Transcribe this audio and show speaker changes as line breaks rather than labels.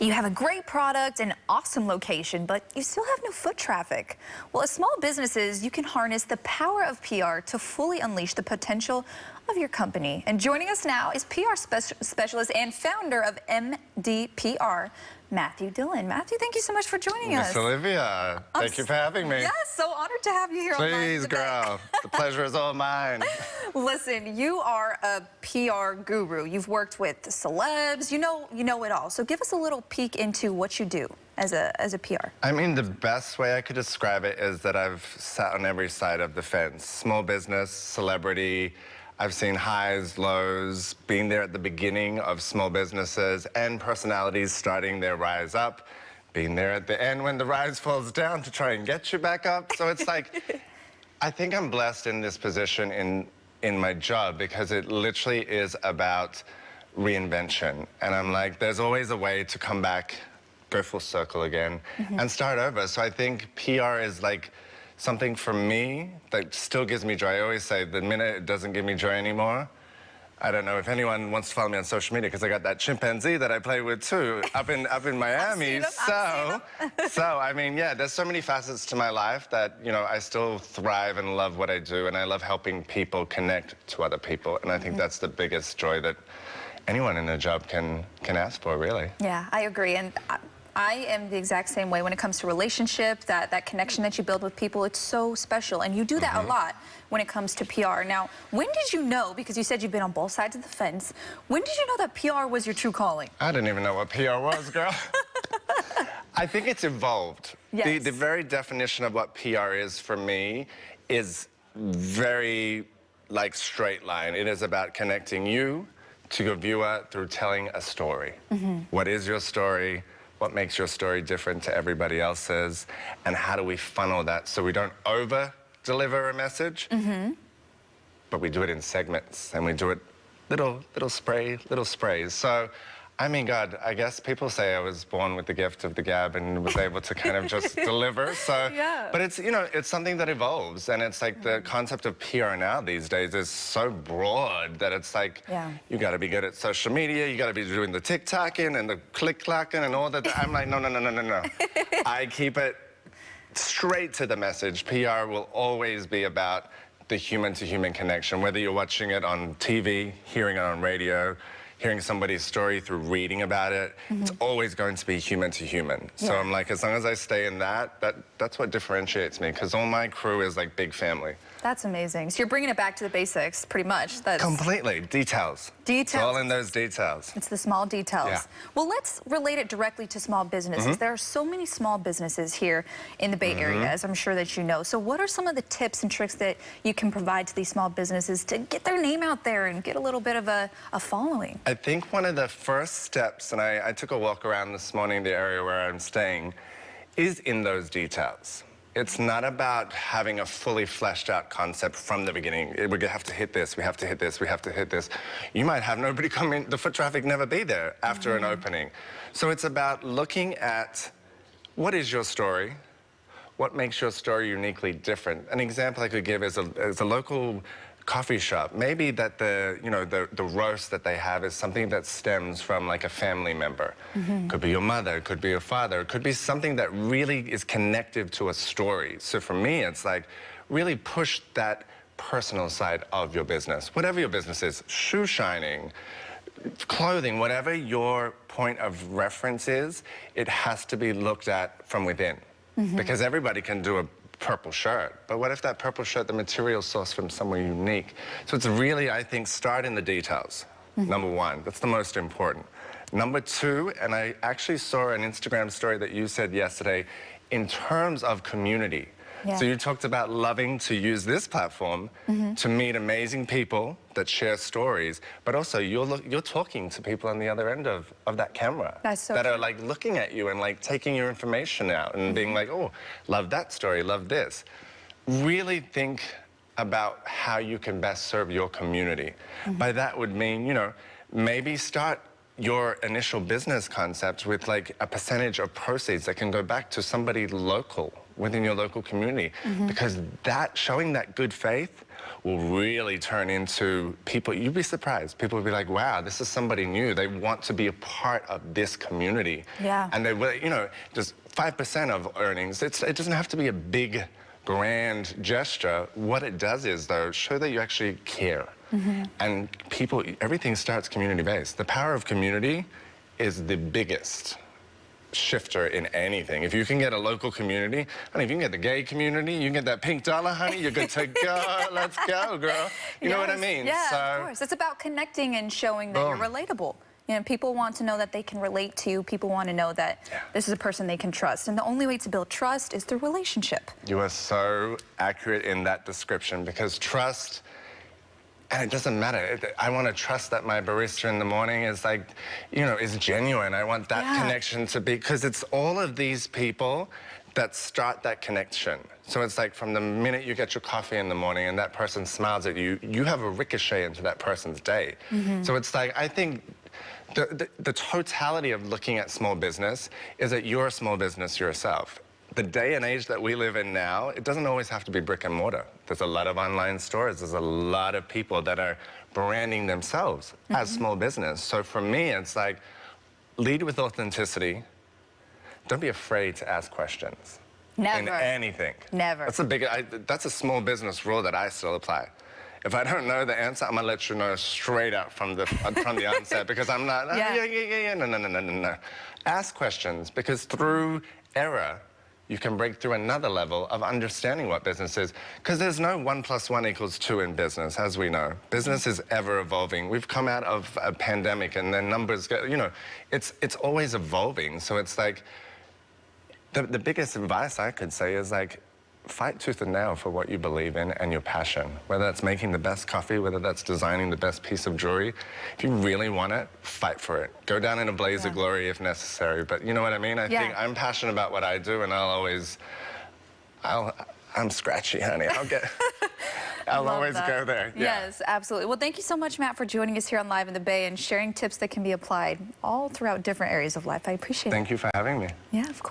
You have a great product, an awesome location, but you still have no foot traffic. Well, as small businesses, you can harness the power of PR to fully unleash the potential of your company. And joining us now is PR specialist and founder of MDPR, Matthew Dillon. Matthew, thank you so much for joining us.
Miss Olivia, thank you for having me.
Yes, so honored to have you here.
Please, girl. The pleasure is all mine.
Listen, you are a PR guru. You've worked with celebs. You know it all. So give us a little peek into what you do as a PR.
I mean, the best way I could describe it is that I've sat on every side of the fence. Small business, celebrity. I've seen highs, lows, being there at the beginning of small businesses and personalities starting their rise up, being there at the end when the rise falls down to try and get you back up. So it's like, I think I'm blessed in this position in my job because it literally is about reinvention. And I'm like, there's always a way to come back, go full circle again, and start over. So I think PR is like something for me that still gives me joy. I always say the minute it doesn't give me joy anymore, I don't know if anyone wants to follow me on social media because I got that chimpanzee that I play with too up in Miami. So I mean, yeah, there's so many facets to my life that, you know, I still thrive and love what I do, and I love helping people connect to other people, and I think that's the biggest joy that anyone in a job can ask for, really.
Yeah, I agree. And I am the exact same way when it comes to relationship, that connection that you build with people. It's so special, and you do that a lot when it comes to PR. Now, when did you know, because you said you've been on both sides of the fence, when did you know that PR was your true calling?
I didn't even know what PR was, girl. I think it's evolved.
Yes.
The very definition of what PR is for me is very, like, straight line. It is about connecting you to your viewer through telling a story. What is your story? What makes your story different to everybody else's, and how do we funnel that so we don't over-deliver a message, but we do it in segments, and we do it little sprays. So, I mean, God, I guess people say I was born with the gift of the gab and was able to kind of just deliver. So, but it's, you know, it's something that evolves, and it's like the concept of PR now these days is so broad that it's like, you got to be good at social media, you got to be doing the TikToking and the click-clacking and all that. I'm like, no. I keep it straight to the message. PR will always be about the human-to-human connection, whether you're watching it on TV, hearing it on radio, hearing somebody's story through reading about it, it's always going to be human to human. So I'm like, as long as I stay in that's what differentiates me, because all my crew is like big family.
That's amazing. So you're bringing it back to the basics, pretty much.
Completely. Details. It's all in those details.
It's the small details.
Yeah.
Well, let's relate it directly to small businesses. There are so many small businesses here in the Bay Area, as I'm sure that you know. So what are some of the tips and tricks that you can provide to these small businesses to get their name out there and get a little bit of a following?
I think one of the first steps, and I took a walk around this morning, the area where I'm staying, is in those details. It's not about having a fully fleshed out concept from the beginning. We have to hit this, we have to hit this, we have to hit this. You might have nobody come in, the foot traffic never be there after an opening. So it's about looking at what is your story, what makes your story uniquely different. An example I could give is a local coffee shop. Maybe that the roast that they have is something that stems from like a family member. Could be your mother, could be your father, it could be something that really is connective to a story. So for me, it's like really push that personal side of your business. Whatever your business is, shoe shining, clothing, whatever your point of reference is, it has to be looked at from within. Because everybody can do a purple shirt, but what if that purple shirt, the material sourced from somewhere unique? So it's really, I think, start in the details. Number one, that's the most important. Number two, and I actually saw an Instagram story that you said yesterday, in terms of community. So you talked about loving to use this platform to meet amazing people that share stories, but also you're talking to people on the other end of that camera that are like looking at you and like taking your information out and being like, oh, love that story, love this. Really think about how you can best serve your community. By that would mean, you know, maybe start your initial business concept with like a percentage of proceeds that can go back to somebody local within your local community, because that showing that good faith will really turn into people. You'd be surprised. People will be like, wow, this is somebody new. They want to be a part of this community.
Yeah.
And they will, you know, just 5% of earnings. It doesn't have to be a big, grand gesture. What it does is, though, show that you actually care. And people, everything starts community-based. The power of community is the biggest shifter in anything. If you can get a local community, I mean, if you can get the gay community, you can get that pink dollar, honey, you're good to go. Let's go, girl. You know what I mean?
Yeah,
so,
of course. It's about connecting and showing that you're relatable. You know, people want to know that they can relate to you. People want to know that this is a person they can trust. And the only way to build trust is through relationship.
You are so accurate in that description, because trust, and it doesn't matter. I want to trust that my barista in the morning is like, you know, is genuine. I want that connection to be, because it's all of these people that start that connection. So it's like from the minute you get your coffee in the morning and that person smiles at you, you have a ricochet into that person's day. So it's like, I think the totality of looking at small business is that you're a small business yourself. The day and age that we live in now, it doesn't always have to be brick and mortar. There's a lot of online stores. There's a lot of people that are branding themselves as small business. So for me, it's like, lead with authenticity. Don't be afraid to ask questions.
Never.
In anything.
Never.
That's a small business rule that I still apply. If I don't know the answer, I'm gonna let you know straight up from the onset, because I'm not, no. Ask questions, because through error, you can break through another level of understanding what business is. Because there's no 1 + 1 = 2 in business, as we know. Business is ever evolving. We've come out of a pandemic and then numbers go, you know, it's always evolving. So it's like, the biggest advice I could say is like, fight tooth and nail for what you believe in and your passion. Whether that's making the best coffee, whether that's designing the best piece of jewelry. If you really want it, fight for it. Go down in a blaze of glory if necessary. But you know what I mean? I think I'm passionate about what I do, and I'm scratchy, honey. I'll always go there.
Yes, absolutely. Well, thank you so much, Matt, for joining us here on Live in the Bay and sharing tips that can be applied all throughout different areas of life. I appreciate it.
Thank you for having me.
Yeah, of course.